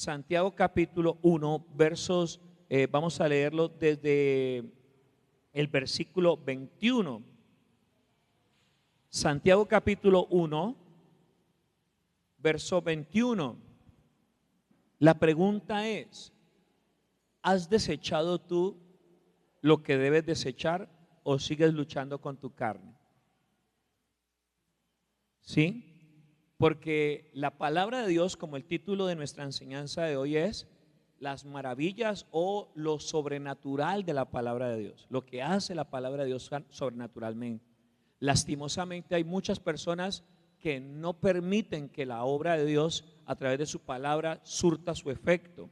Santiago capítulo 1, versos, vamos a leerlo desde el versículo 21. Santiago capítulo 1, verso 21. La pregunta es: ¿has desechado tú lo que debes desechar o sigues luchando con tu carne? ¿Sí? Porque la palabra de Dios, como el título de nuestra enseñanza de hoy es las maravillas o lo sobrenatural de la palabra de Dios, lo que hace la palabra de Dios sobrenaturalmente. Lastimosamente hay muchas personas que no permiten que la obra de Dios a través de su palabra surta su efecto,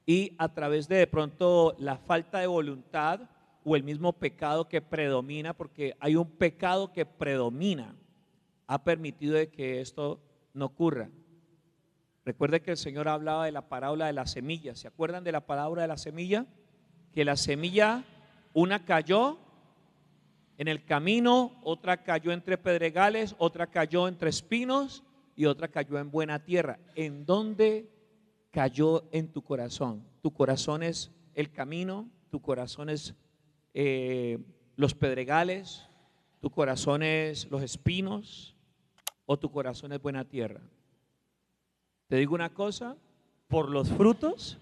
y a través de pronto la falta de voluntad o el mismo pecado que predomina, porque hay un pecado que predomina, ha permitido de que esto no ocurra. Recuerde que el Señor hablaba de la parábola de la semilla. ¿Se acuerdan de la parábola de la semilla? Que la semilla, una cayó en el camino, otra cayó entre pedregales, otra cayó entre espinos y otra cayó en buena tierra. ¿En dónde cayó en tu corazón? Tu corazón es el camino, tu corazón es los pedregales, tu corazón es los espinos, o tu corazón es buena tierra. Te digo una cosa: por los frutos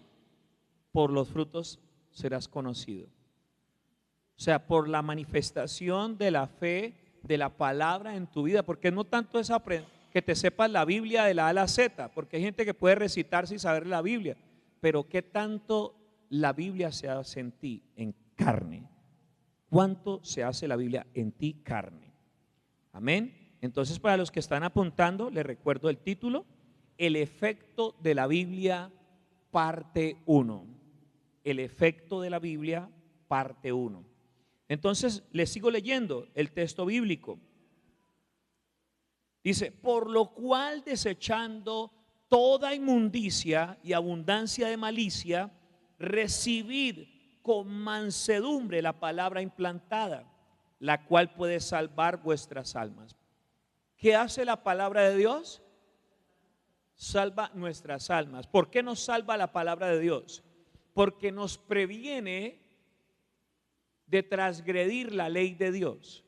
serás conocido. O sea, por la manifestación de la fe, de la palabra en tu vida, porque no tanto es que te sepas la Biblia de la A a la Z, porque hay gente que puede recitar sin saber la Biblia, pero ¿qué tanto la Biblia se hace en ti, en carne? ¿Cuánto se hace la Biblia en ti, carne? Amén. Entonces, para los que están apuntando, les recuerdo el título: el efecto de la Biblia, parte 1. El efecto de la Biblia, parte 1. Entonces, les sigo leyendo el texto bíblico. Dice: por lo cual, desechando toda inmundicia y abundancia de malicia, recibid con mansedumbre la palabra implantada, la cual puede salvar vuestras almas. ¿Qué hace la palabra de Dios? Salva nuestras almas. ¿Por qué nos salva la palabra de Dios? Porque nos previene de transgredir la ley de Dios.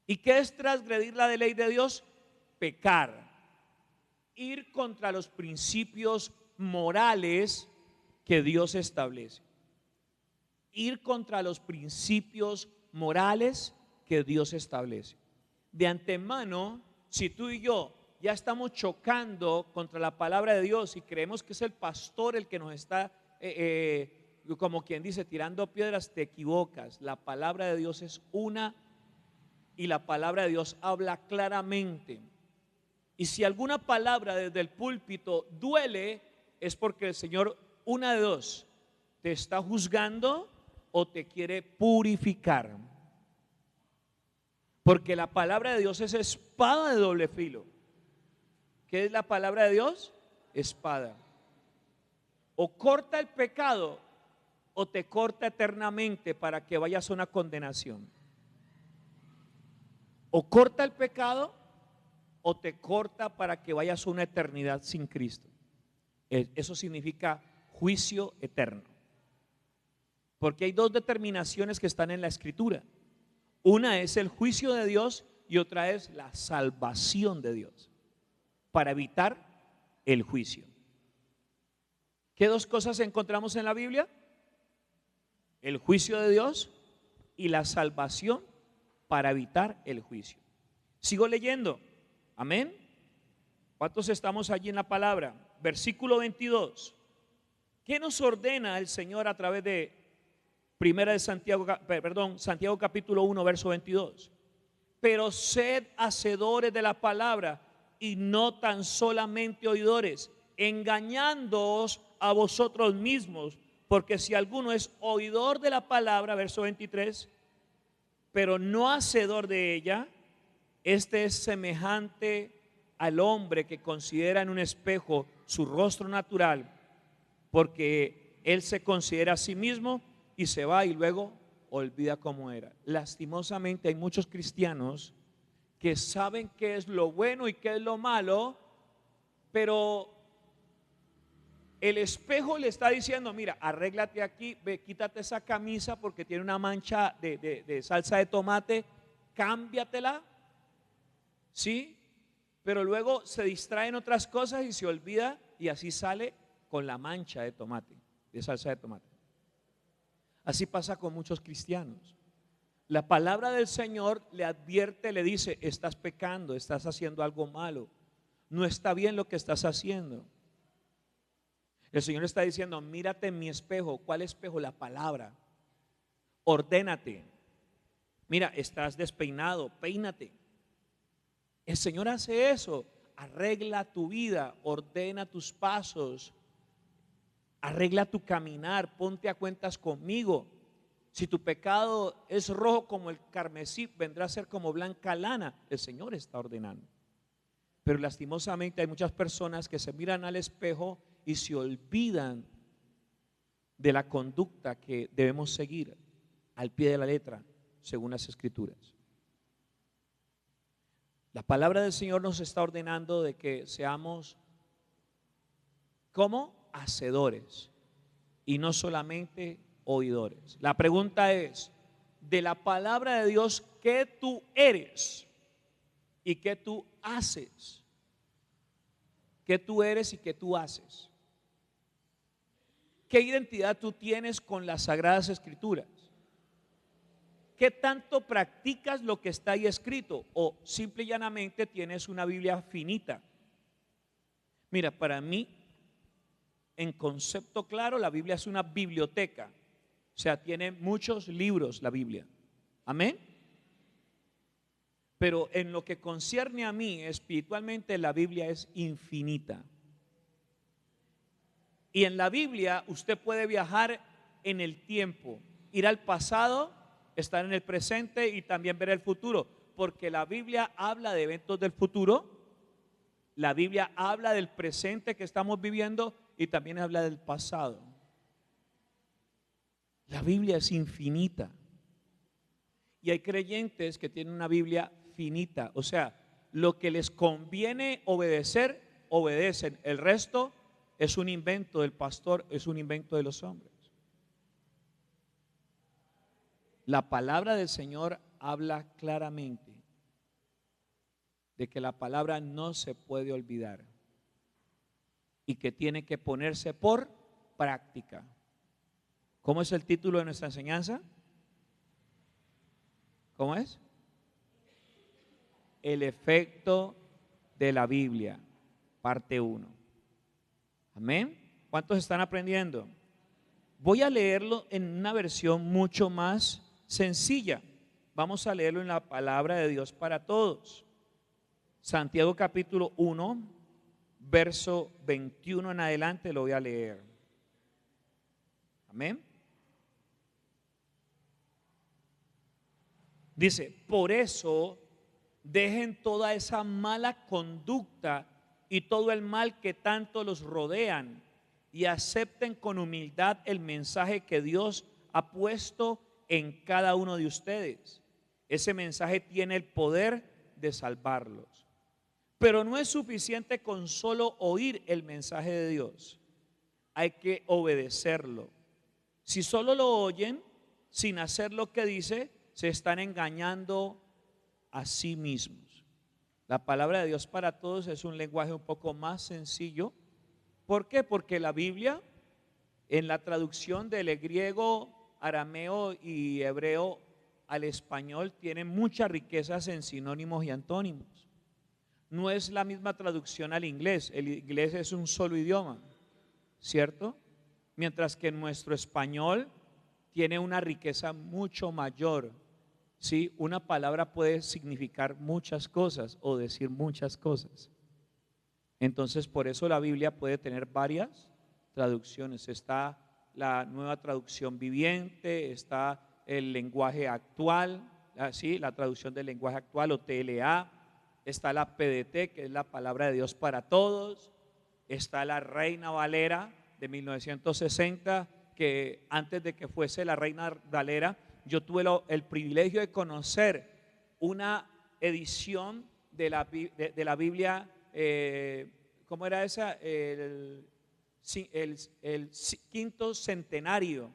¿Y qué es transgredir la ley de Dios? Pecar, ir contra los principios morales que Dios establece. Ir contra los principios morales que Dios establece. De antemano, si tú y yo ya estamos chocando contra la palabra de Dios y creemos que es el pastor el que nos está, como quien dice, tirando piedras, te equivocas. La palabra de Dios es una, y la palabra de Dios habla claramente. Y si alguna palabra desde el púlpito duele, es porque el Señor, una de dos, te está juzgando o te quiere purificar. Porque la palabra de Dios es espada de doble filo. ¿Qué es la palabra de Dios? Espada. O corta el pecado o te corta eternamente para que vayas a una condenación. O corta el pecado o te corta para que vayas a una eternidad sin Cristo. Eso significa juicio eterno. Porque hay dos determinaciones que están en la Escritura. Una es el juicio de Dios y otra es la salvación de Dios, para evitar el juicio. ¿Qué dos cosas encontramos en la Biblia? El juicio de Dios y la salvación para evitar el juicio. Sigo leyendo. Amén. ¿Cuántos estamos allí en la palabra? Versículo 22. ¿Qué nos ordena el Señor a través de Santiago capítulo 1, verso 22? Pero sed hacedores de la palabra y no tan solamente oidores, engañándoos a vosotros mismos, porque si alguno es oidor de la palabra, verso 23, pero no hacedor de ella, este es semejante al hombre que considera en un espejo su rostro natural, porque él se considera a sí mismo y se va y luego olvida cómo era. Lastimosamente hay muchos cristianos que saben qué es lo bueno y qué es lo malo, pero El espejo le está diciendo, mira, arréglate aquí, ve, quítate esa camisa porque tiene una mancha de salsa de tomate, cámbiatela, ¿sí? Pero luego se distrae en otras cosas y se olvida y así sale con la mancha de tomate, de salsa de tomate. Así pasa con muchos cristianos. La palabra del Señor le advierte, le dice, estás pecando, estás haciendo algo malo, no está bien lo que estás haciendo. El Señor está diciendo, mírate en mi espejo. ¿Cuál espejo? La palabra. Ordénate. Mira, estás despeinado, peínate. El Señor hace eso. Arregla tu vida, ordena tus pasos, arregla tu caminar, ponte a cuentas conmigo. Si tu pecado es rojo como el carmesí, vendrá a ser como blanca lana. El Señor está ordenando. Pero lastimosamente hay muchas personas que se miran al espejo y se olvidan de la conducta que debemos seguir al pie de la letra, según las Escrituras. La palabra del Señor nos está ordenando de que seamos como hacedores y no solamente oidores. La pregunta es, de la palabra de Dios, ¿qué tú eres y qué tú haces? ¿Qué tú eres y qué tú haces? ¿Qué identidad tú tienes con las Sagradas Escrituras? ¿Qué tanto practicas lo que está ahí escrito? ¿O simple y llanamente tienes una Biblia finita? Mira, para mí, en concepto claro, la Biblia es una biblioteca. O sea, tiene muchos libros la Biblia. Amén. Pero en lo que concierne a mí, espiritualmente, la Biblia es infinita. Y en la Biblia usted puede viajar en el tiempo, ir al pasado, estar en el presente y también ver el futuro, porque la Biblia habla de eventos del futuro, la Biblia habla del presente que estamos viviendo y también habla del pasado. La Biblia es infinita. Y hay creyentes que tienen una Biblia finita, o sea, lo que les conviene obedecer, obedecen, el resto es un invento del pastor, es un invento de los hombres. La palabra del Señor habla claramente de que la palabra no se puede olvidar y que tiene que ponerse por práctica. ¿Cómo es el título de nuestra enseñanza? ¿Cómo es? El efecto de la Biblia, parte 1. Amén. ¿Cuántos están aprendiendo? Voy a leerlo en una versión mucho más sencilla. Vamos a leerlo en la palabra de Dios para todos. Santiago capítulo 1, verso 21 en adelante lo voy a leer. Amén. Dice, por eso dejen toda esa mala conducta y todo el mal que tanto los rodean y acepten con humildad el mensaje que Dios ha puesto en cada uno de ustedes. Ese mensaje tiene el poder de salvarlos. Pero no es suficiente con solo oír el mensaje de Dios. Hay que obedecerlo. Si solo lo oyen sin hacer lo que dice, se están engañando a sí mismos. La palabra de Dios para todos es un lenguaje un poco más sencillo. ¿Por qué? Porque la Biblia, en la traducción del griego, arameo y hebreo al español, tiene muchas riquezas en sinónimos y antónimos. No es la misma traducción al inglés. El inglés es un solo idioma, ¿cierto? Mientras que nuestro español tiene una riqueza mucho mayor. Sí, una palabra puede significar muchas cosas o decir muchas cosas. Entonces, por eso la Biblia puede tener varias traducciones. Está la nueva traducción viviente, está el lenguaje actual, ¿sí? La traducción del lenguaje actual o TLA, está la PDT, que es la palabra de Dios para todos, está la Reina Valera de 1960, que antes de que fuese la Reina Valera, yo tuve el privilegio de conocer una edición de la Biblia, ¿cómo era esa? el quinto centenario,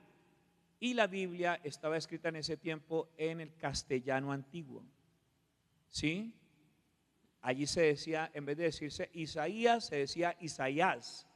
y la Biblia estaba escrita en ese tiempo en el castellano antiguo. ¿Sí? Allí se decía, en vez de decirse Isaías, se decía Isaías.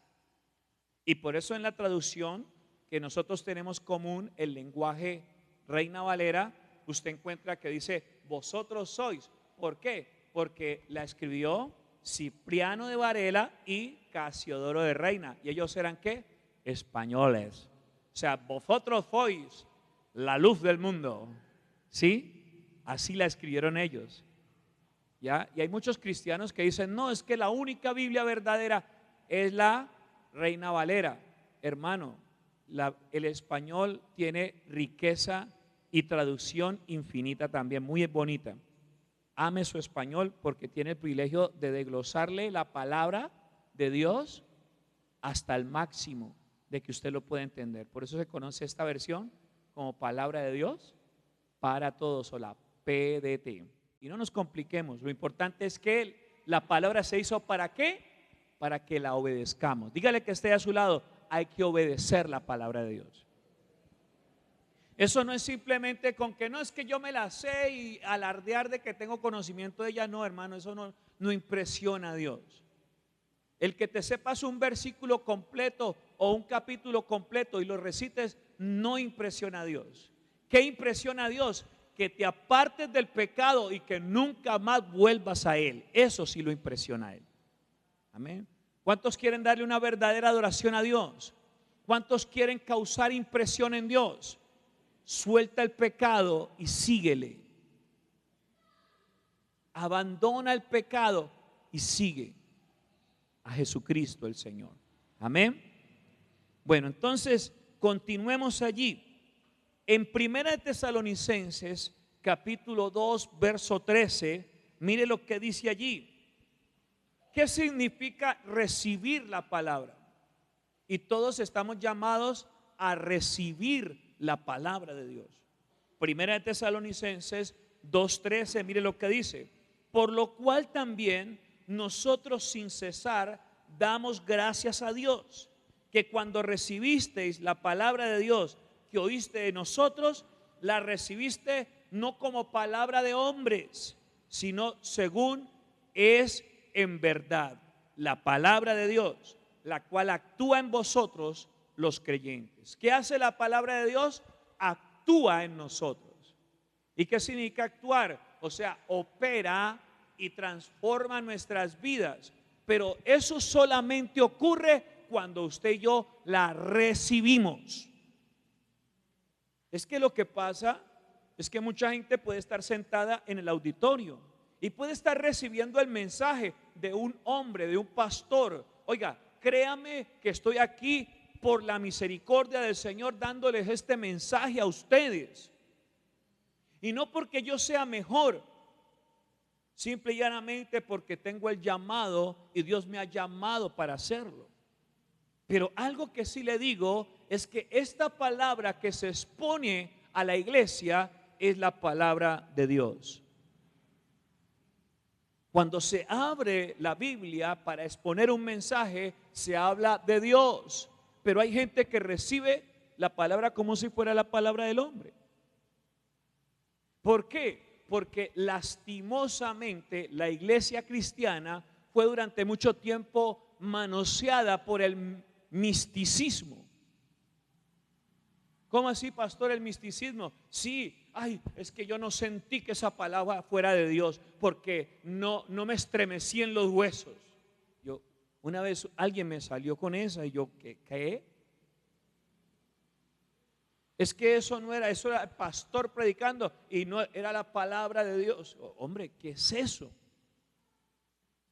Y por eso en la traducción que nosotros tenemos común, el lenguaje Reina Valera, usted encuentra que dice vosotros sois. ¿Por qué? Porque la escribió Cipriano de Varela y Casiodoro de Reina. ¿Y ellos eran qué? Españoles. O sea, vosotros sois la luz del mundo. ¿Sí? Así la escribieron ellos. ¿Ya? Y hay muchos cristianos que dicen, no, es que la única Biblia verdadera es la Reina Valera. Hermano, el español tiene riqueza y traducción infinita también, muy bonita. Ame su español porque tiene el privilegio de desglosarle la palabra de Dios hasta el máximo de que usted lo pueda entender. Por eso se conoce esta versión como palabra de Dios para todos, o la PDT. Y no nos compliquemos, lo importante es que la palabra se hizo ¿para qué? Para que la obedezcamos. Dígale que esté a su lado, hay que obedecer la palabra de Dios. Eso no es simplemente con que no es que yo me la sé y alardear de que tengo conocimiento de ella. No, hermano, eso no impresiona a Dios. El que te sepas un versículo completo o un capítulo completo y lo recites no impresiona a Dios. ¿Qué impresiona a Dios? Que te apartes del pecado y que nunca más vuelvas a él. Eso sí lo impresiona a él. Amén. ¿Cuántos quieren darle una verdadera adoración a Dios? ¿Cuántos quieren causar impresión en Dios? Suelta el pecado y síguele. Abandona el pecado y sigue a Jesucristo el Señor. Amén. Bueno, entonces continuemos allí. En Primera de Tesalonicenses, capítulo 2, verso 13, mire lo que dice allí. ¿Qué significa recibir la palabra? Y todos estamos llamados a recibir la palabra de Dios. Primera de Tesalonicenses 2:13, mire lo que dice. Por lo cual también nosotros sin cesar damos gracias a Dios, que cuando recibisteis la palabra de Dios que oíste de nosotros, la recibiste no como palabra de hombres, sino según es en verdad la palabra de Dios, la cual actúa en vosotros los creyentes. ¿Qué hace la palabra de Dios? Actúa en nosotros. ¿Y qué significa actuar? O sea, opera y transforma nuestras vidas. Pero eso solamente ocurre cuando usted y yo la recibimos. Es que lo que pasa es que mucha gente puede estar sentada en el auditorio y puede estar recibiendo el mensaje de un hombre, de un pastor. Oiga, créame que estoy aquí por la misericordia del Señor dándoles este mensaje a ustedes. Y no porque yo sea mejor, simple y llanamente porque tengo el llamado y Dios me ha llamado para hacerlo. Pero algo que sí le digo es que esta palabra que se expone a la iglesia es la palabra de Dios. Cuando se abre la Biblia para exponer un mensaje, se habla de Dios. Pero hay gente que recibe la palabra como si fuera la palabra del hombre. ¿Por qué? Porque lastimosamente la iglesia cristiana fue durante mucho tiempo manoseada por el misticismo. ¿Cómo así, pastor, el misticismo? Sí, es que yo no sentí que esa palabra fuera de Dios porque no me estremecí en los huesos. Una vez alguien me salió con esa y yo, ¿qué? Es que eso era el pastor predicando y no era la palabra de Dios. Hombre, ¿qué es eso?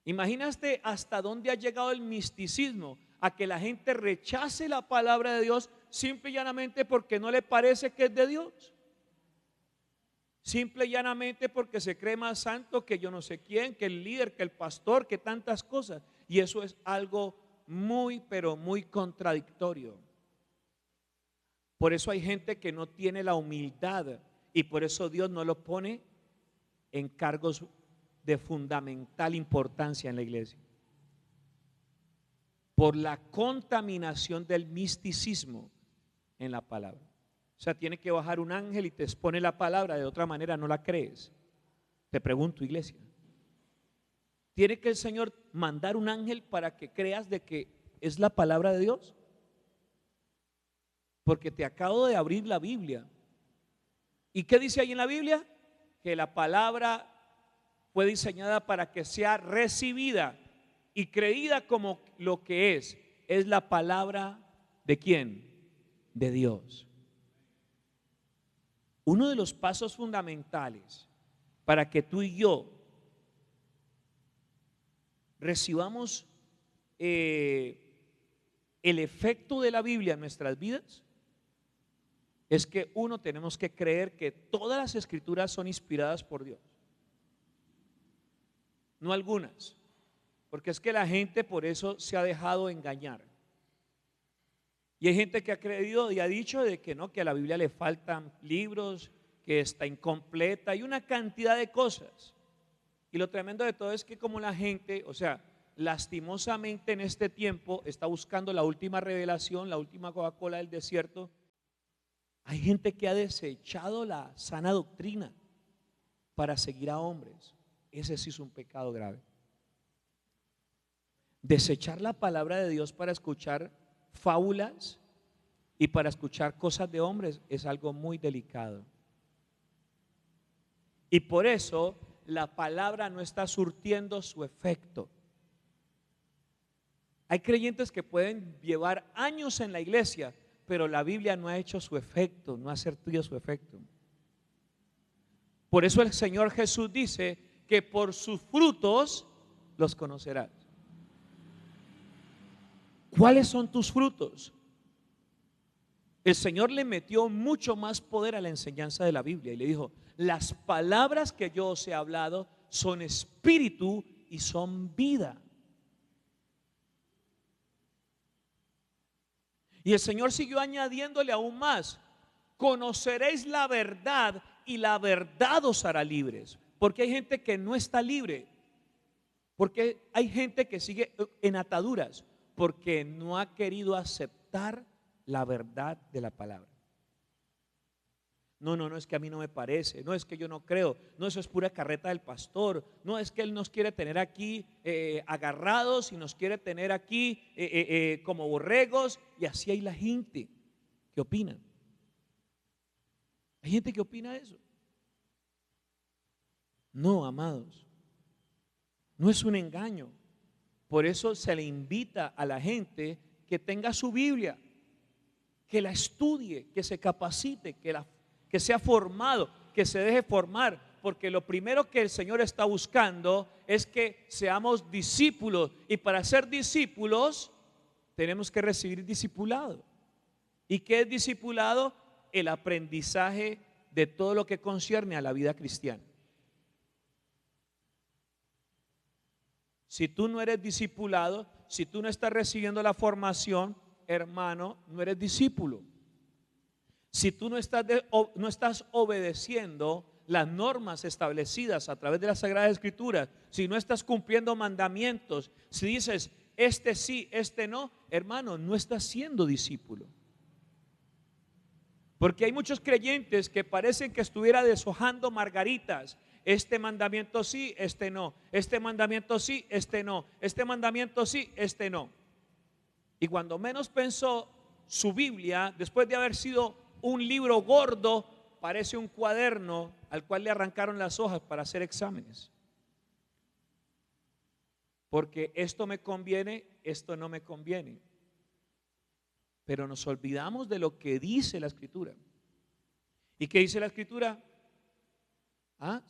Imagínate hasta dónde ha llegado el misticismo, a que la gente rechace la palabra de Dios simple y llanamente porque no le parece que es de Dios. Simple y llanamente porque se cree más santo que yo no sé quién, que el líder, que el pastor, que tantas cosas. Y eso es algo muy, pero muy contradictorio. Por eso hay gente que no tiene la humildad y por eso Dios no lo pone en cargos de fundamental importancia en la iglesia. por la contaminación del misticismo en la palabra. O sea, tiene que bajar un ángel y te expone la palabra, de otra manera no la crees. Te pregunto, iglesia, ¿tiene que el Señor mandar un ángel para que creas de que es la palabra de Dios? Porque te acabo de abrir la Biblia. ¿Y qué dice ahí en la Biblia? Que la palabra fue diseñada para que sea recibida y creída como lo que es la palabra ¿de quién? De Dios. Uno de los pasos fundamentales para que tú y yo recibamos el efecto de la Biblia en nuestras vidas es que tenemos que creer que todas las escrituras son inspiradas por Dios, no algunas, porque es que la gente por eso se ha dejado engañar. Y hay gente que ha creído y ha dicho de que no, que a la Biblia le faltan libros, que está incompleta y una cantidad de cosas. Y lo tremendo de todo es que como la gente, o sea, lastimosamente en este tiempo está buscando la última revelación, la última Coca-Cola del desierto. Hay gente que ha desechado la sana doctrina para seguir a hombres. Ese sí es un pecado grave. Desechar la palabra de Dios para escuchar fábulas y para escuchar cosas de hombres es algo muy delicado. Y por eso la palabra no está surtiendo su efecto. Hay creyentes que pueden llevar años en la iglesia, pero la Biblia no ha hecho su efecto, no ha surtido su efecto. Por eso el Señor Jesús dice que por sus frutos los conocerás. ¿Cuáles son tus frutos? El Señor le metió mucho más poder a la enseñanza de la Biblia y le dijo: las palabras que yo os he hablado son espíritu y son vida. Y el Señor siguió añadiéndole aún más: conoceréis la verdad y la verdad os hará libres. Porque hay gente que no está libre, porque hay gente que sigue en ataduras, porque no ha querido aceptar la verdad de la palabra. No, es que a mí no me parece, no es que yo no creo, no, eso es pura carreta del pastor, no, es que él nos quiere tener aquí agarrados y nos quiere tener aquí como borregos. Y así hay la gente que opina. Hay gente que opina eso. No, amados, no es un engaño. Por eso se le invita a la gente que tenga su Biblia, que la estudie, que se capacite, que sea formado, que se deje formar, porque lo primero que el Señor está buscando es que seamos discípulos, y para ser discípulos tenemos que recibir discipulado. ¿Y qué es discipulado? El aprendizaje de todo lo que concierne a la vida cristiana. Si tú no eres discipulado, si tú no estás recibiendo la formación, hermano, no eres discípulo. Si tú no estás obedeciendo las normas establecidas a través de las Sagradas Escrituras, si no estás cumpliendo mandamientos, si dices este sí, este no, hermano, no estás siendo discípulo. Porque hay muchos creyentes que parecen que estuviera deshojando margaritas. Este mandamiento sí, este no. Este mandamiento sí, este no. Este mandamiento sí, este no. Y cuando menos pensó, su Biblia, después de haber sido un libro gordo, parece un cuaderno al cual le arrancaron las hojas para hacer exámenes. Porque esto me conviene, esto no me conviene. Pero nos olvidamos de lo que dice la Escritura. ¿Y qué dice la Escritura?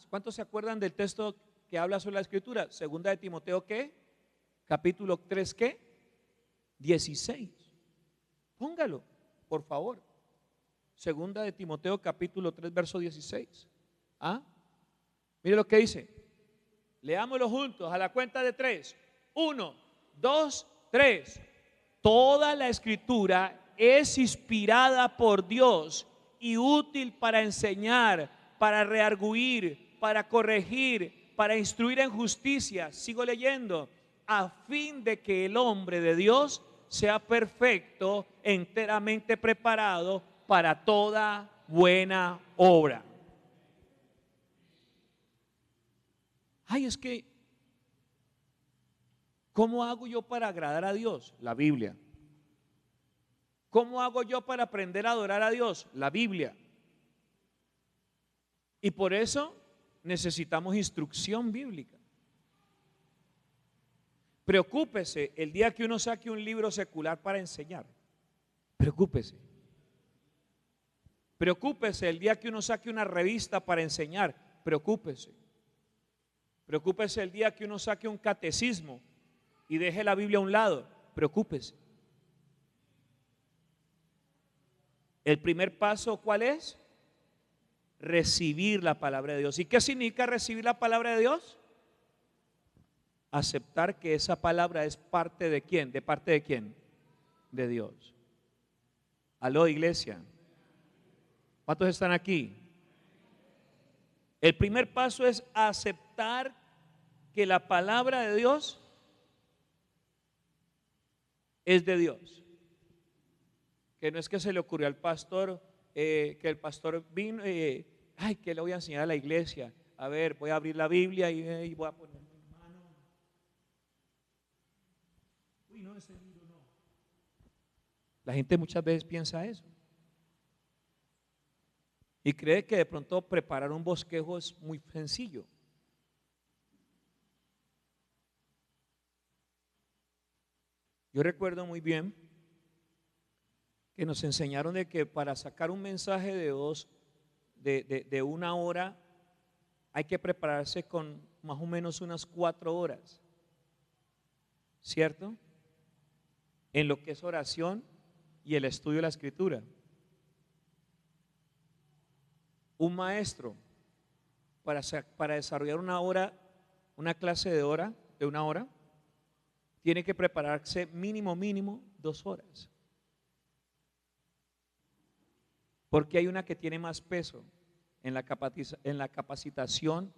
¿Cuántos se acuerdan del texto que habla sobre la Escritura? Segunda de Timoteo, ¿qué? Capítulo 3, ¿qué? 16. Póngalo, por favor. Segunda de Timoteo, capítulo 3, verso 16. Mire lo que dice. Leámoslo juntos a la cuenta de 3. 1, 2, 3. Toda la Escritura es inspirada por Dios y útil para enseñar, para redarguir, para corregir, para instruir en justicia. Sigo leyendo. a fin de que el hombre de Dios sea perfecto, enteramente preparado para toda buena obra. Ay, es que, ¿cómo hago yo para agradar a Dios? La Biblia. ¿Cómo hago yo para aprender a adorar a Dios? La Biblia. Y por eso necesitamos instrucción bíblica. Preocúpese el día que uno saque un libro secular para enseñar. Preocúpese. Preocúpese el día que uno saque una revista para enseñar. Preocúpese. Preocúpese el día que uno saque un catecismo y deje la Biblia a un lado. Preocúpese. El primer paso, ¿cuál es? Recibir la palabra de Dios. ¿Y qué significa recibir la palabra de Dios? Aceptar que esa palabra es parte de quién. ¿De parte de quién? De Dios. Aló, iglesia. ¿Cuántos están aquí? El primer paso es aceptar que la palabra de Dios es de Dios. Que no es que se le ocurrió al pastor, que el pastor vino, ay, que le voy a enseñar a la iglesia. A ver, voy a abrir la Biblia y voy a poner mi mano. Uy, no, ese libro no. La gente muchas veces piensa eso. Y cree que de pronto preparar un bosquejo es muy sencillo. Yo recuerdo muy bien que nos enseñaron de que para sacar un mensaje de 1 hora hay que prepararse con más o menos unas 4 horas, ¿cierto? En lo que es oración y el estudio de la escritura. Un maestro para desarrollar una clase de 1 hora, tiene que prepararse mínimo 2 horas. Porque hay una que tiene más peso en la capacitación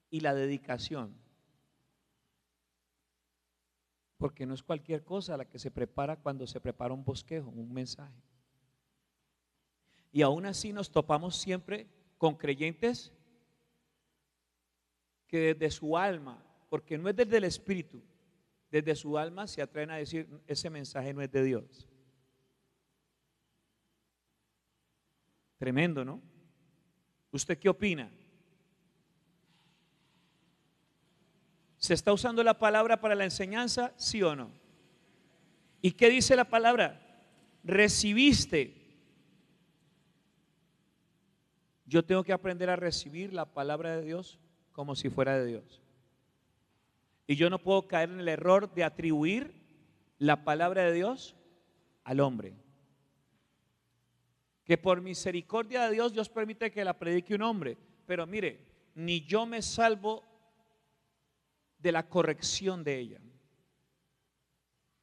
y la dedicación. Porque no es cualquier cosa la que se prepara cuando se prepara un bosquejo, un mensaje. Y aún así nos topamos siempre con creyentes que desde su alma, porque no es desde el espíritu, desde su alma se atreven a decir: ese mensaje no es de Dios. Tremendo, ¿no? ¿Usted qué opina? ¿Se está usando la palabra para la enseñanza? ¿Sí o no? ¿Y qué dice la palabra? Recibiste. Yo tengo que aprender a recibir la palabra de Dios como si fuera de Dios. Y yo no puedo caer en el error de atribuir la palabra de Dios al hombre. Que por misericordia de Dios, Dios permite que la predique un hombre. Pero mire, ni yo me salvo de la corrección de ella.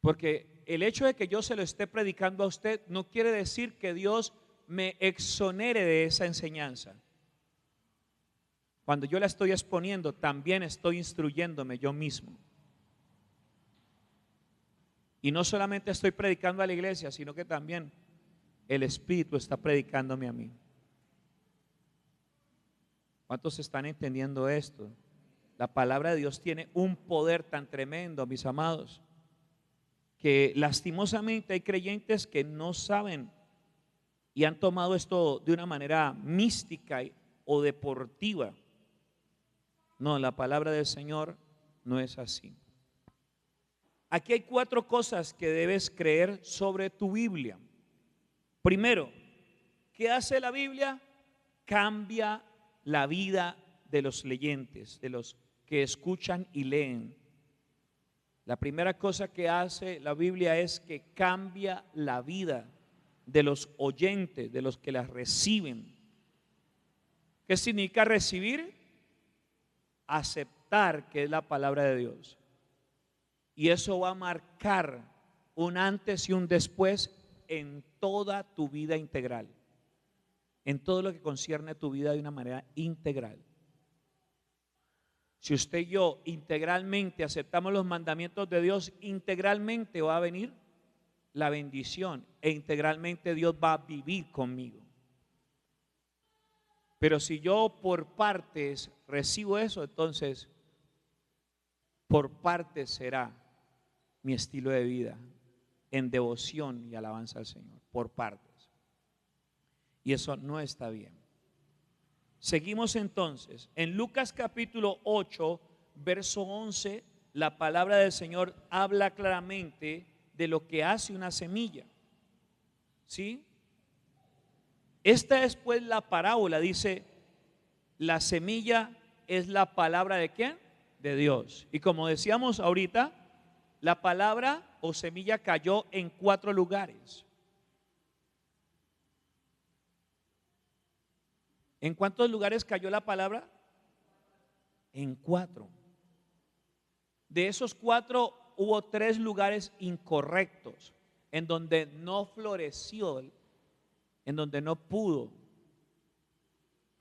Porque el hecho de que yo se lo esté predicando a usted no quiere decir que Dios me exonere de esa enseñanza. Cuando yo la estoy exponiendo, también estoy instruyéndome yo mismo. Y no solamente estoy predicando a la iglesia, sino que también el Espíritu está predicándome a mí. ¿Cuántos están entendiendo esto? La palabra de Dios tiene un poder tan tremendo, mis amados, que lastimosamente hay creyentes que no saben y han tomado esto de una manera mística o deportiva. No, la palabra del Señor no es así. Aquí hay 4 cosas que debes creer sobre tu Biblia. Primero, ¿qué hace la Biblia? Cambia la vida de los leyentes, de los que escuchan y leen. La primera cosa que hace la Biblia es que cambia la vida de los oyentes, de los que las reciben. ¿Qué significa recibir? Aceptar que es la palabra de Dios. Y eso va a marcar un antes y un después en toda tu vida integral, en todo lo que concierne a tu vida de una manera integral. Si usted y yo integralmente aceptamos los mandamientos de Dios, integralmente va a venir la bendición e integralmente Dios va a vivir conmigo. Pero si yo por partes recibo eso, entonces por partes será mi estilo de vida en devoción y alabanza al Señor, por partes. Y eso no está bien. Seguimos entonces. En Lucas capítulo 8, verso 11, la palabra del Señor habla claramente de lo que hace una semilla. ¿Sí? Esta es pues la parábola, dice, la semilla es la palabra ¿de quién? De Dios. Y como decíamos ahorita, la palabra o semilla cayó en 4 lugares. ¿En cuántos lugares cayó la palabra? En 4. De esos 4 hubo 3 lugares incorrectos, en donde no floreció, en donde no pudo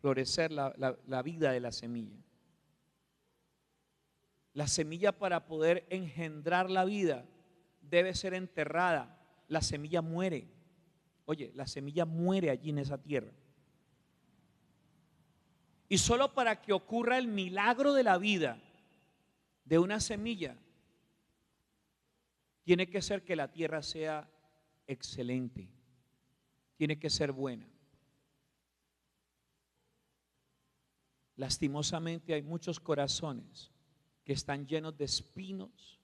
florecer la vida de la semilla. La semilla, para poder engendrar la vida, debe ser enterrada. La semilla muere. Oye, la semilla muere allí en esa tierra. Y solo para que ocurra el milagro de la vida de una semilla, tiene que ser que la tierra sea excelente, tiene que ser buena. Lastimosamente hay muchos corazones que están llenos de espinos,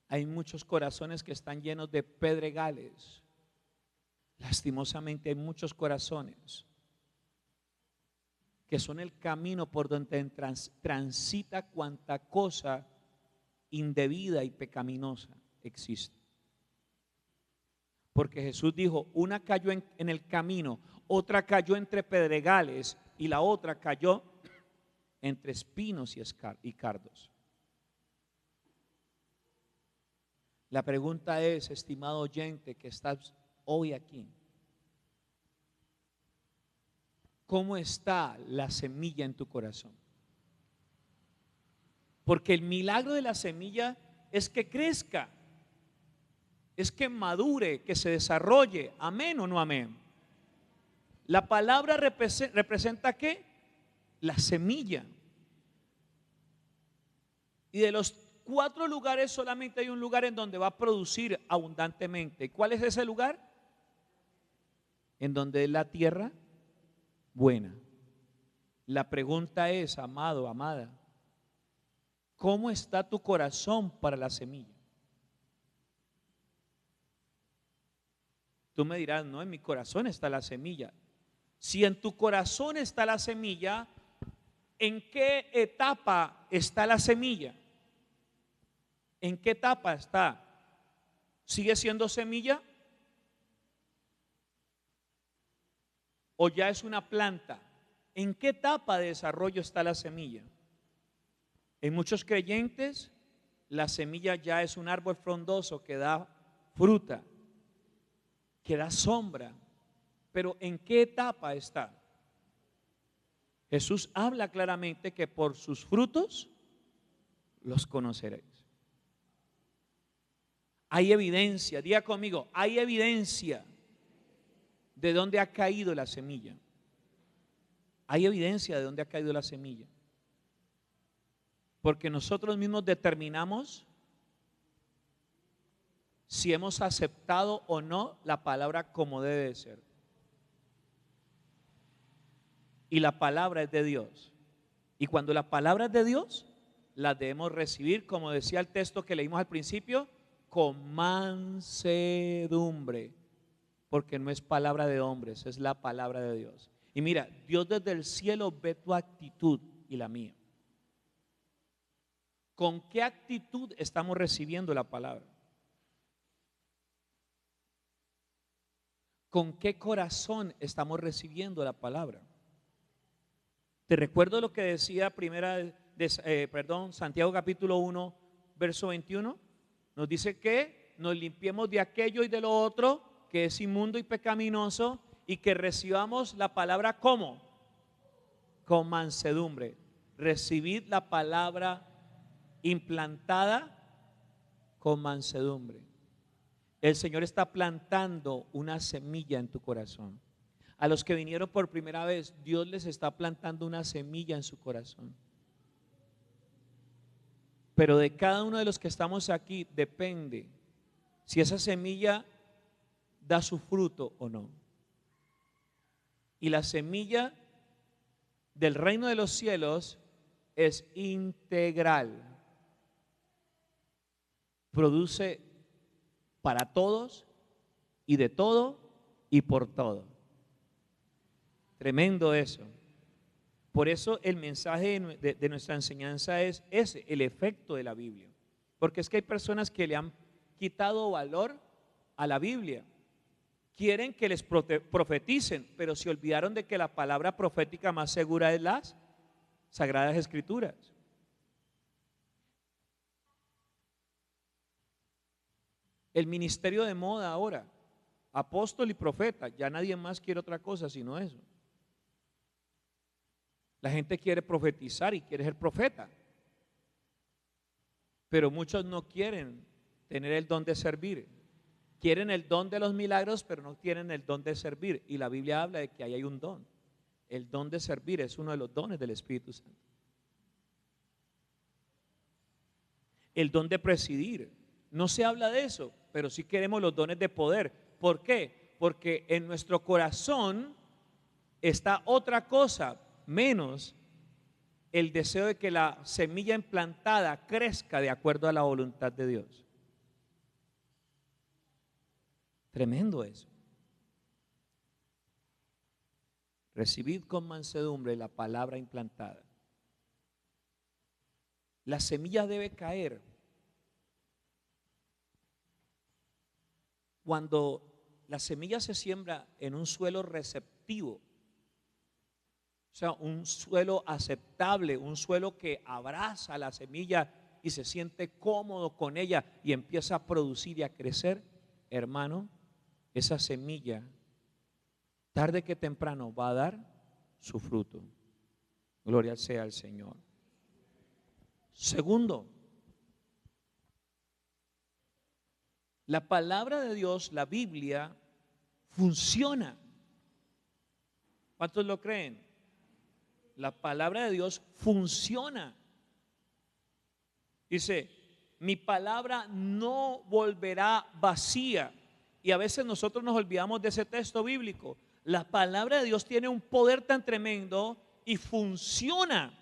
hay muchos corazones que están llenos de pedregales. Lastimosamente hay muchos corazones que son el camino por donde transita cuanta cosa indebida y pecaminosa existe. Porque Jesús dijo, una cayó en el camino, otra cayó entre pedregales y la otra cayó entre espinos y cardos. La pregunta es, estimado oyente que estás hoy aquí, ¿cómo está la semilla en tu corazón? Porque el milagro de la semilla es que crezca, es que madure, que se desarrolle. ¿Amén o no amén? La palabra representa ¿qué? La semilla. Y de los 4 lugares solamente hay un lugar en donde va a producir abundantemente. ¿Cuál es ese lugar? En donde es la tierra buena. La pregunta es, amado, amada, ¿cómo está tu corazón para la semilla? Tú me dirás, no, en mi corazón está la semilla. Si en tu corazón está la semilla, ¿en qué etapa está la semilla? ¿En qué etapa está? ¿Sigue siendo semilla? ¿O ya es una planta? ¿En qué etapa de desarrollo está la semilla? En muchos creyentes, la semilla ya es un árbol frondoso que da fruta, que da sombra. Pero ¿en qué etapa está? Jesús habla claramente que por sus frutos los conoceréis. Hay evidencia, diga conmigo, hay evidencia de dónde ha caído la semilla. Hay evidencia de dónde ha caído la semilla. Porque nosotros mismos determinamos si hemos aceptado o no la palabra como debe de ser. Y la palabra es de Dios. Y cuando la palabra es de Dios, la debemos recibir, como decía el texto que leímos al principio, con mansedumbre. Porque no es palabra de hombres, es la palabra de Dios. Y mira, Dios desde el cielo ve tu actitud y la mía. ¿Con qué actitud estamos recibiendo la palabra? ¿Con qué corazón estamos recibiendo la palabra? Te recuerdo lo que decía Santiago capítulo 1, verso 21. Nos dice que nos limpiemos de aquello y de lo otro que es inmundo y pecaminoso, y que recibamos la palabra ¿cómo? Con mansedumbre. Recibid la palabra implantada con mansedumbre. El Señor está plantando una semilla en tu corazón. A los que vinieron por primera vez, Dios les está plantando una semilla en su corazón. Pero de cada uno de los que estamos aquí depende si esa semilla da su fruto o no. Y la semilla del reino de los cielos es integral. Produce para todos y de todo y por todo. Tremendo eso. Por eso el mensaje de nuestra enseñanza es ese, el efecto de la Biblia. Porque es que hay personas que le han quitado valor a la Biblia. Quieren que les profeticen, pero se olvidaron de que la palabra profética más segura es las Sagradas Escrituras. El ministerio de moda ahora, apóstol y profeta, ya nadie más quiere otra cosa sino eso. La gente quiere profetizar y quiere ser profeta, pero muchos no quieren tener el don de servir. Quieren el don de los milagros, pero no tienen el don de servir. Y la Biblia habla de que ahí hay un don. El don de servir es uno de los dones del Espíritu Santo. El don de presidir. No se habla de eso, pero sí queremos los dones de poder. ¿Por qué? Porque en nuestro corazón está otra cosa, menos el deseo de que la semilla implantada crezca de acuerdo a la voluntad de Dios. Tremendo eso. Recibid con mansedumbre la palabra implantada. La semilla debe caer cuando la semilla se siembra en un suelo receptivo, o sea, un suelo aceptable, un suelo que abraza la semilla y se siente cómodo con ella y empieza a producir y a crecer. Hermano, esa semilla, tarde que temprano, va a dar su fruto. Gloria sea al Señor. Segundo, la palabra de Dios, la Biblia, funciona. ¿Cuántos lo creen? La palabra de Dios funciona. Dice, mi palabra no volverá vacía. Y a veces nosotros nos olvidamos de ese texto bíblico. La palabra de Dios tiene un poder tan tremendo y funciona.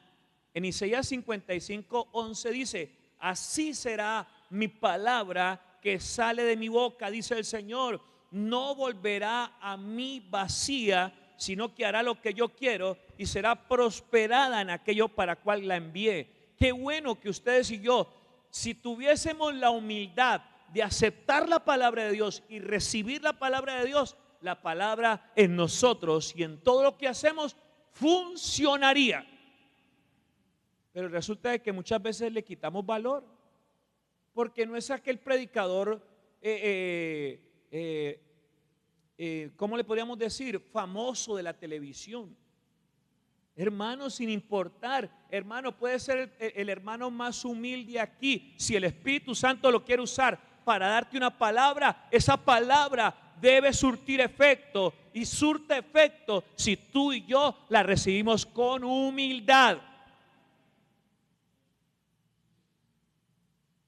En Isaías 55:11 dice, así será mi palabra que sale de mi boca, dice el Señor, no volverá a mí vacía, sino que hará lo que yo quiero y será prosperada en aquello para cual la envié. Qué bueno que ustedes y yo, si tuviésemos la humildad de aceptar la palabra de Dios y recibir la palabra de Dios, la palabra en nosotros y en todo lo que hacemos funcionaría. Pero resulta de que muchas veces le quitamos valor, porque no es aquel predicador, ¿cómo le podríamos decir? Famoso de la televisión. Hermano, sin importar, hermano, puede ser el hermano más humilde aquí. Si el Espíritu Santo lo quiere usar para darte una palabra, esa palabra debe surtir efecto, y surte efecto si tú y yo la recibimos con humildad.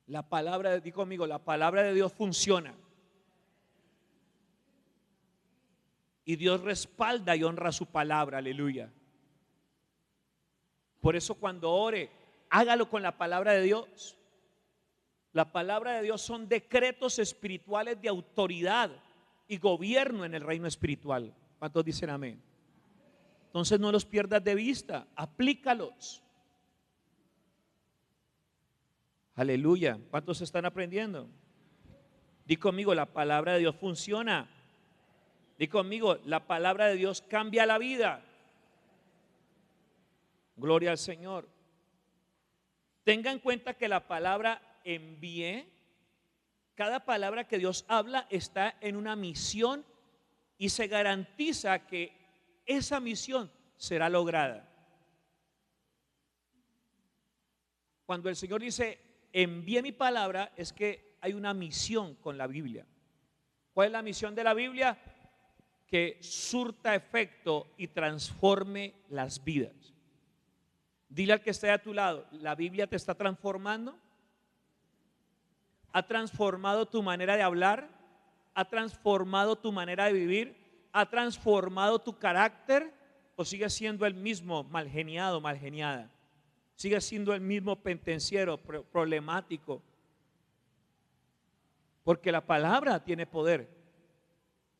La palabra, di conmigo, la palabra de Dios funciona. Y Dios respalda y honra su palabra, aleluya. Por eso cuando ore, hágalo con la palabra de Dios. La palabra de Dios son decretos espirituales de autoridad y gobierno en el reino espiritual. ¿Cuántos dicen amén? Entonces no los pierdas de vista, aplícalos. Aleluya. ¿Cuántos están aprendiendo? Di conmigo, la palabra de Dios funciona. Di conmigo, la palabra de Dios cambia la vida. Gloria al Señor. Tenga en cuenta que la palabra envié, cada palabra que Dios habla está en una misión y se garantiza que esa misión será lograda. Cuando el Señor dice, envíe mi palabra, es que hay una misión con la Biblia. ¿Cuál es la misión de la Biblia? Que surta efecto y transforme las vidas. Dile al que esté a tu lado, ¿la Biblia te está transformando? ¿Ha transformado tu manera de hablar? ¿Ha transformado tu manera de vivir? ¿Ha transformado tu carácter? ¿O sigue siendo el mismo malgeniado, malgeniada? ¿Sigue siendo el mismo pendenciero, problemático? Porque la palabra tiene poder.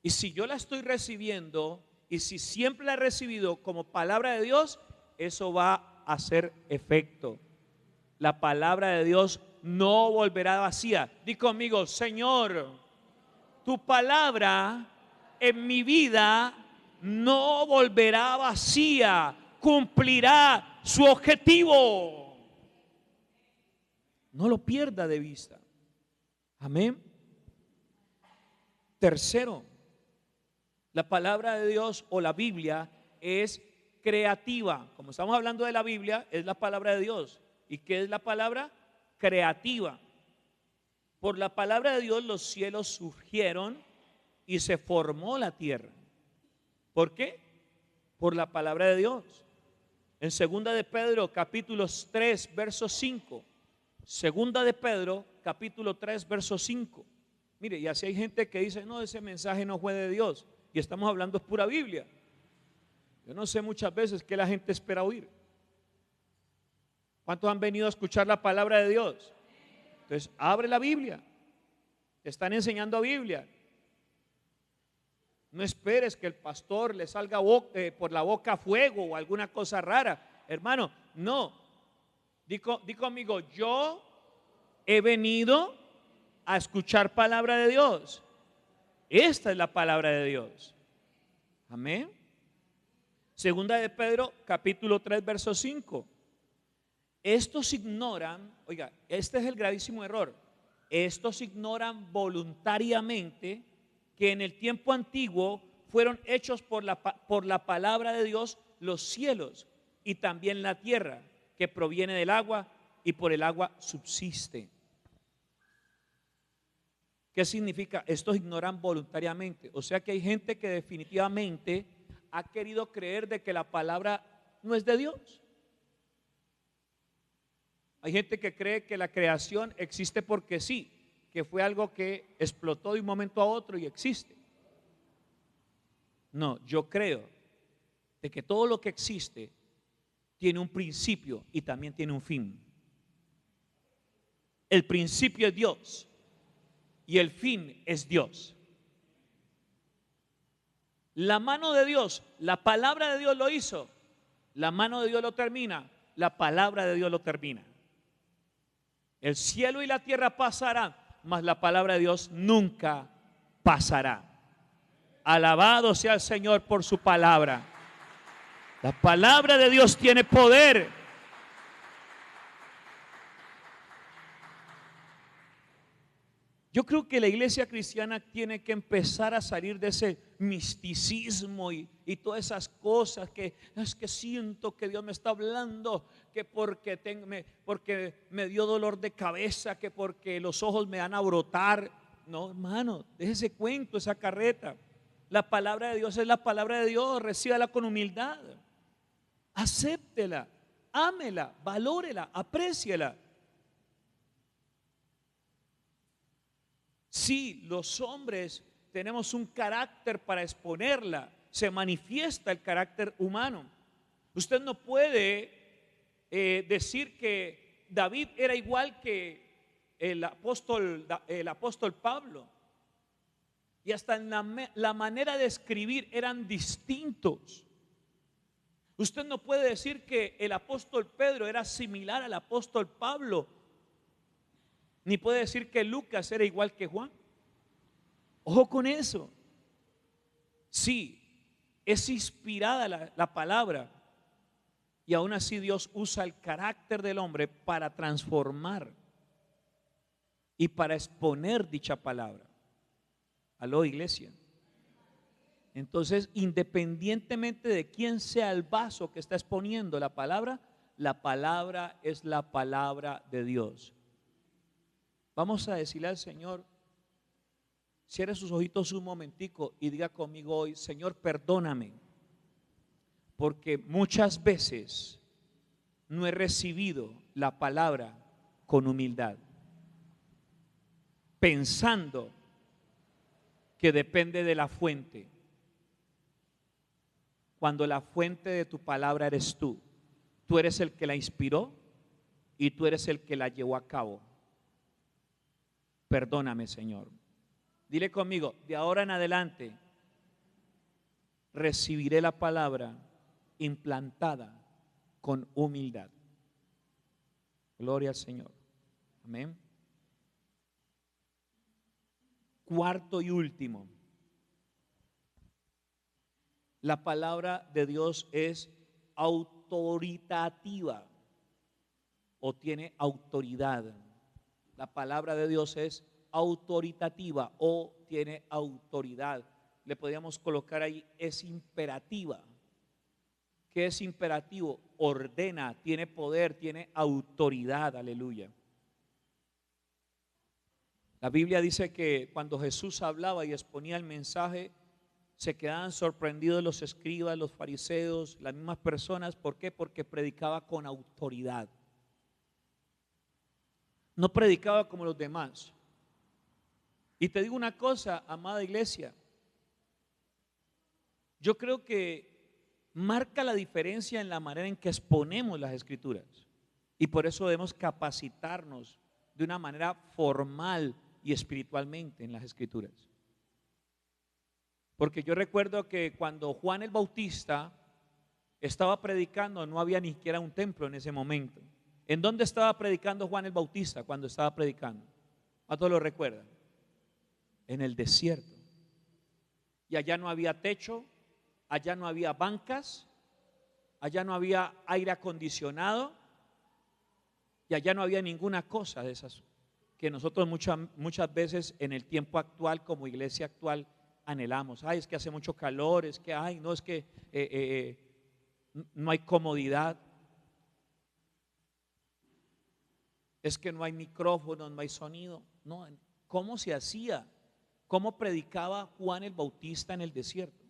Y si yo la estoy recibiendo, y si siempre la he recibido como palabra de Dios, eso va a hacer efecto. La palabra de Dios no volverá vacía. Di conmigo, Señor, tu palabra en mi vida no volverá vacía, cumplirá su objetivo. No lo pierda de vista. Amén. Tercero, la palabra de Dios o la Biblia es creativa. Como estamos hablando de la Biblia, es la palabra de Dios. ¿Y qué es la palabra? Creativa. Por la palabra de Dios los cielos surgieron y se formó la tierra. ¿Por qué? Por la palabra de Dios. En segunda de Pedro, capítulo 3, verso 5. Segunda de Pedro, capítulo 3, verso 5. Mire, y así hay gente que dice, no, ese mensaje no fue de Dios. Y estamos hablando es pura Biblia. Yo no sé muchas veces qué la gente espera oír. ¿Cuántos han venido a escuchar la palabra de Dios? Entonces, abre la Biblia. Te están enseñando Biblia. No esperes que el pastor le salga por la boca fuego o alguna cosa rara. Hermano, no. Di conmigo, yo he venido a escuchar palabra de Dios. Esta es la palabra de Dios. Amén. Segunda de Pedro, capítulo 3, verso 5. Estos ignoran, oiga, este es el gravísimo error. Estos ignoran voluntariamente que en el tiempo antiguo fueron hechos por la palabra de Dios los cielos y también la tierra, que proviene del agua y por el agua subsiste. ¿Qué significa? Estos ignoran voluntariamente. O sea que hay gente que definitivamente ha querido creer de que la palabra no es de Dios. Hay gente que cree que la creación existe porque sí, que fue algo que explotó de un momento a otro y existe. No, yo creo de que todo lo que existe tiene un principio y también tiene un fin. El principio es Dios y el fin es Dios. La mano de Dios, la palabra de Dios lo hizo, la mano de Dios lo termina, la palabra de Dios lo termina. El cielo y la tierra pasarán, mas la palabra de Dios nunca pasará. Alabado sea el Señor por su palabra. La palabra de Dios tiene poder. Yo creo que la iglesia cristiana tiene que empezar a salir de ese misticismo y todas esas cosas que es que siento que Dios me está hablando, que porque me dio dolor de cabeza, que porque los ojos me van a brotar. No, hermano, deje ese cuento, esa carreta. La palabra de Dios es la palabra de Dios, recíbala con humildad. Acéptela, ámela, valórela, apréciela. Si los hombres tenemos un carácter para exponerla, se manifiesta el carácter humano. Usted no puede decir que David era igual que el apóstol Pablo. Y hasta en la manera de escribir eran distintos. Usted no puede decir que el apóstol Pedro era similar al apóstol Pablo, ni puede decir que Lucas era igual que Juan. Ojo con eso. Sí, es inspirada la palabra, y aún así Dios usa el carácter del hombre para transformar y para exponer dicha palabra. Aló, iglesia. Entonces, independientemente de quién sea el vaso que está exponiendo la palabra, La palabra es la palabra de Dios. Vamos a decirle al Señor, cierre sus ojitos un momentico y diga conmigo hoy: Señor, perdóname, porque muchas veces no he recibido la palabra con humildad, pensando que depende de la fuente, cuando la fuente de tu palabra eres tú. Tú eres el que la inspiró y tú eres el que la llevó a cabo. Perdóname, Señor. Dile conmigo: de ahora en adelante recibiré la palabra implantada con humildad. Gloria al Señor. Amén. Cuarto y último, la palabra de Dios es autoritativa o tiene autoridad. La palabra de Dios es autoritativa o tiene autoridad. Le podríamos colocar ahí: es imperativa. ¿Qué es imperativo? Ordena, tiene poder, tiene autoridad. Aleluya. La Biblia dice que cuando Jesús hablaba y exponía el mensaje, se quedaban sorprendidos los escribas, los fariseos, las mismas personas. ¿Por qué? Porque predicaba con autoridad. No predicaba como los demás. Y te digo una cosa, amada iglesia, yo creo que marca la diferencia en la manera en que exponemos las escrituras. Y por eso debemos capacitarnos de una manera formal y espiritualmente en las escrituras. Porque yo recuerdo que cuando Juan el Bautista estaba predicando, no había ni siquiera un templo en ese momento. ¿En dónde estaba predicando Juan el Bautista cuando estaba predicando? ¿A todos lo recuerdan? En el desierto. Y allá no había techo, allá no había bancas, allá no había aire acondicionado y allá no había ninguna cosa de esas que nosotros muchas veces en el tiempo actual, como iglesia actual, anhelamos. Ay, es que hace mucho calor, es que, ay, no, es que no hay comodidad, es que no hay micrófono, no hay sonido. No, ¿cómo se hacía? ¿Cómo predicaba Juan el Bautista en el desierto?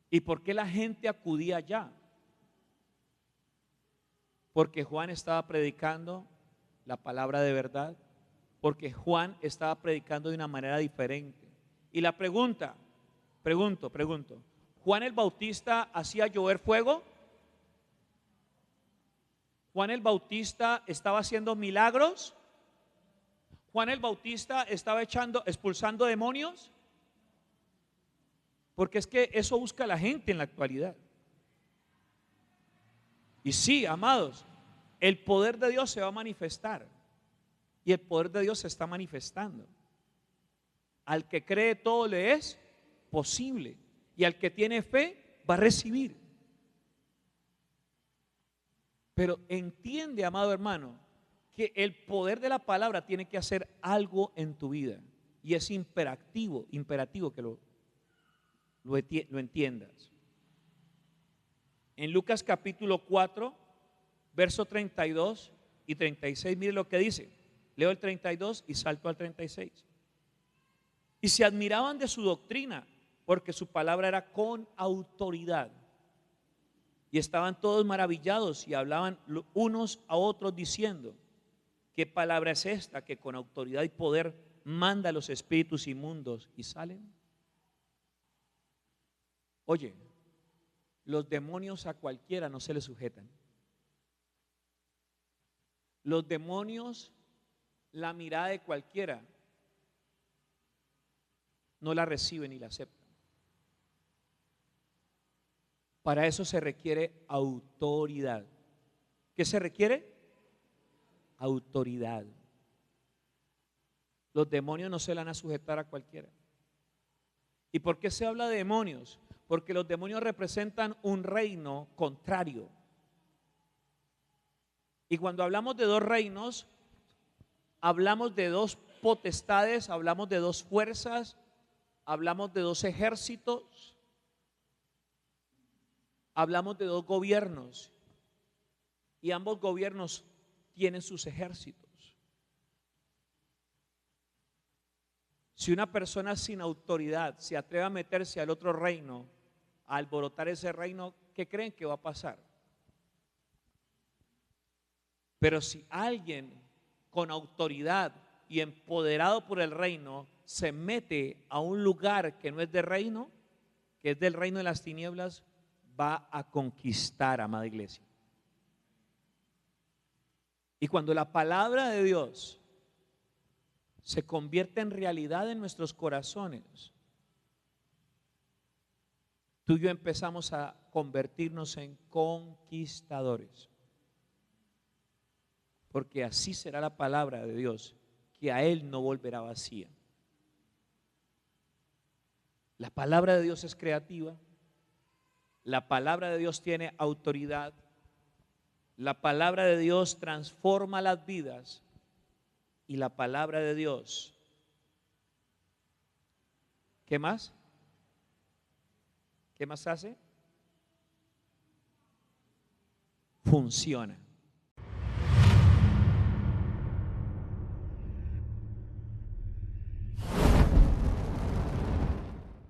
¿Y por qué la gente acudía allá? Porque Juan estaba predicando la palabra de verdad, porque Juan estaba predicando de una manera diferente. Y la pregunto, ¿Juan el Bautista hacía llover fuego? ¿Juan el Bautista estaba haciendo milagros? ¿Juan el Bautista estaba expulsando demonios? Porque es que eso busca la gente en la actualidad. Y sí, amados, el poder de Dios se va a manifestar. Y el poder de Dios se está manifestando. Al que cree todo le es posible. Y al que tiene fe va a recibir. Pero entiende, amado hermano, que el poder de la palabra tiene que hacer algo en tu vida. Y es imperativo que lo entiendas. En Lucas capítulo 4, verso 32 y 36, mire lo que dice. Leo el 32 y salto al 36. Y se admiraban de su doctrina, porque su palabra era con autoridad. Y estaban todos maravillados y hablaban unos a otros diciendo: ¿qué palabra es esta que con autoridad y poder manda a los espíritus inmundos y salen? Oye, los demonios a cualquiera no se le sujetan. Los demonios, la mirada de cualquiera no la reciben ni la aceptan. Para eso se requiere autoridad. ¿Qué se requiere? Autoridad. Los demonios no se la van a sujetar a cualquiera. ¿Y por qué se habla de demonios? Porque los demonios representan un reino contrario. Y cuando hablamos de dos reinos, hablamos de dos potestades, hablamos de dos fuerzas, hablamos de dos ejércitos, hablamos de dos gobiernos. y ambos gobiernos tienen sus ejércitos. Si una persona sin autoridad se atreve a meterse al otro reino, a alborotar ese reino, ¿qué creen que va a pasar? Pero si alguien con autoridad y empoderado por el reino se mete a un lugar que no es de reino, que es del reino de las tinieblas, va a conquistar, amada iglesia. Y cuando la palabra de Dios se convierte en realidad en nuestros corazones, tú y yo empezamos a convertirnos en conquistadores. Porque así será la palabra de Dios, que a Él no volverá vacía. La palabra de Dios es creativa, la palabra de Dios tiene autoridad, la palabra de Dios transforma las vidas y la palabra de Dios, ¿qué más? ¿Qué más hace? Funciona.